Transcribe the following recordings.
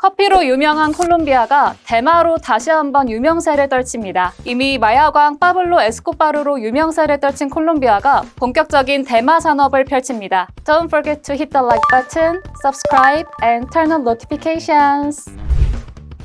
커피로 유명한 콜롬비아가 대마로 다시 한번 유명세를 떨칩니다. 이미 마야광 파블로 에스코바르로 유명세를 떨친 콜롬비아가 본격적인 대마 산업을 펼칩니다. Don't forget to hit the like button, subscribe, and turn on notifications.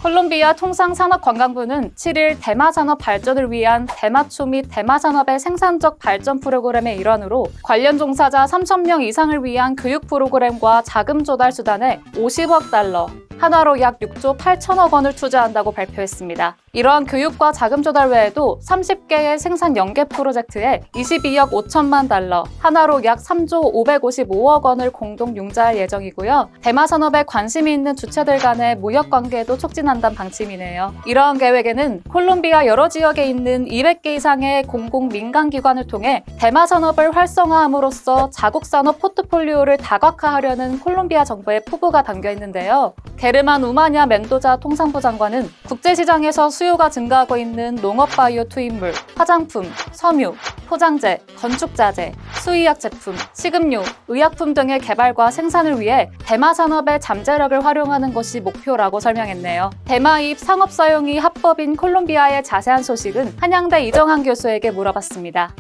콜롬비아 통상산업관광부는 7일 대마산업 발전을 위한 대마초 및 대마산업의 생산적 발전 프로그램의 일환으로 관련 종사자 3,000명 이상을 위한 교육 프로그램과 자금 조달 수단에 50억 달러, 하나로 약 6조 8천억 원을 투자한다고 발표했습니다. 이러한 교육과 자금 조달 외에도 30개의 생산 연계 프로젝트에 22억 5천만 달러, 하나로 약 3조 555억 원을 공동 융자할 예정이고요. 대마 산업에 관심이 있는 주체들 간의 무역 관계도 촉진한다는 방침이네요. 이러한 계획에는 콜롬비아 여러 지역에 있는 200개 이상의 공공 민간 기관을 통해 대마 산업을 활성화함으로써 자국 산업 포트폴리오를 다각화하려는 콜롬비아 정부의 포부가 담겨 있는데요. 게르만 우마냐 멘도자 통상부 장관은 국제시장에서 수요가 증가하고 있는 농업 바이오 투입물, 화장품, 섬유, 포장재, 건축자재, 수의약 제품, 식음료, 의약품 등의 개발과 생산을 위해 대마 산업의 잠재력을 활용하는 것이 목표라고 설명했네요. 대마입 상업 사용이 합법인 콜롬비아의 자세한 소식은 한양대 이정한 교수에게 물어봤습니다.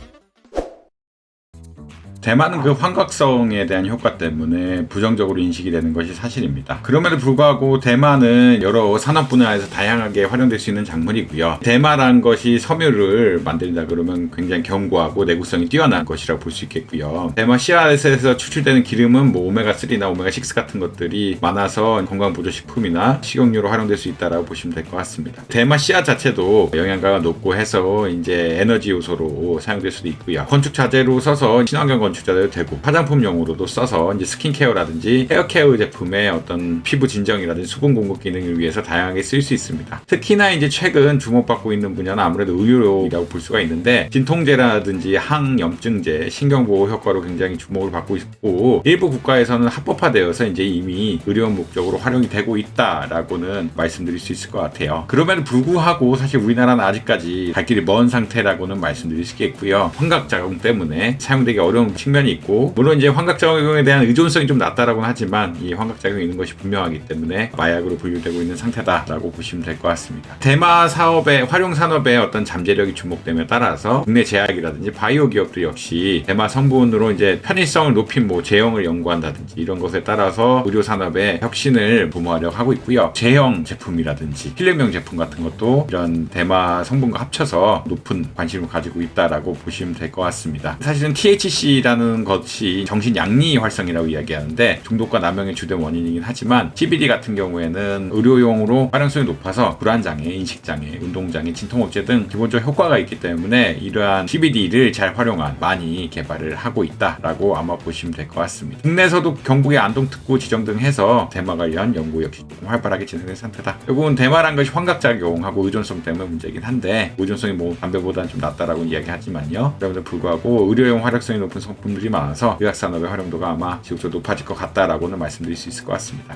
대만은 그 환각성에 대한 효과 때문에 부정적으로 인식이 되는 것이 사실입니다. 그럼에도 불구하고 대만은 여러 산업 분야에서 다양하게 활용될 수 있는 작물이고요. 대마란 것이 섬유를 만든다 그러면 굉장히 견고하고 내구성이 뛰어난 것이라고 볼 수 있겠고요. 대마 씨앗에서 추출되는 기름은 뭐 오메가3나 오메가6 같은 것들이 많아서 건강보조식품이나 식용유로 활용될 수 있다고 보시면 될 것 같습니다. 대마 씨앗 자체도 영양가가 높고 해서 이제 에너지 요소로 사용될 수도 있고요. 건축 자재로 써서 친환경 건축자도 되고 화장품용으로도 써서 이제 스킨케어라든지 헤어케어 제품의 어떤 피부 진정이라든지 수분 공급 기능을 위해서 다양하게 쓸 수 있습니다. 특히나 이제 최근 주목받고 있는 분야는 아무래도 의료라고 볼 수가 있는데 진통제라든지 항염증제, 신경보호 효과로 굉장히 주목을 받고 있고 일부 국가에서는 합법화되어서 이제 이미 의료용 목적으로 활용이 되고 있다라고는 말씀드릴 수 있을 것 같아요. 그럼에도 불구하고 사실 우리나라는 아직까지 갈 길이 먼 상태라고는 말씀드릴 수 있겠고요. 환각작용 때문에 사용되기 어려운 측면이 있고 물론 이제 환각작용에 대한 의존성이 좀 낮다라고는 하지만 이 환각작용이 있는 것이 분명하기 때문에 마약으로 분류되고 있는 상태다라고 보시면 될 것 같습니다. 대마 사업의 활용 산업의 어떤 잠재력이 주목됨에 따라서 국내 제약이라든지 바이오 기업도 역시 대마 성분으로 이제 편의성을 높인 뭐 제형을 연구한다든지 이런 것에 따라서 의료 산업의 혁신을 도모하려고 하고 있고요. 제형 제품이라든지 필름용 제품 같은 것도 이런 대마 성분과 합쳐서 높은 관심을 가지고 있다라고 보시면 될 것 같습니다. 사실은 THC라는 것이 정신 양리 활성이라고 이야기하는데 중독과 남용의 주된 원인이긴 하지만 CBD 같은 경우에는 의료용으로 활용성이 높아서 불안장애, 인식장애, 운동장애, 진통억제 등 기본적 효과가 있기 때문에 이러한 CBD를 잘 활용한 많이 개발을 하고 있다라고 아마 보시면 될 것 같습니다. 국내에서도 경북의 안동특구 지정 등 해서 대마 관련 연구 역시 조금 활발하게 진행된 상태다. 결국은 대마란 것이 환각작용하고 의존성 때문에 문제이긴 한데 의존성이 뭐 담배보다는 좀 낫다라고 이야기하지만요. 그럼에도 불구하고 의료용 활용성이 높은 성분들이 많아서 의학산업의 활용도가 아마 지속적으로 높아질 것 같다라고는 말씀드릴 수 있을 것 같습니다.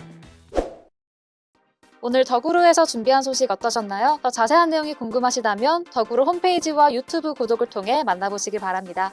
오늘 덕으로에서 준비한 소식 어떠셨나요? 더 자세한 내용이 궁금하시다면 덕으로 홈페이지와 유튜브 구독을 통해 만나보시기 바랍니다.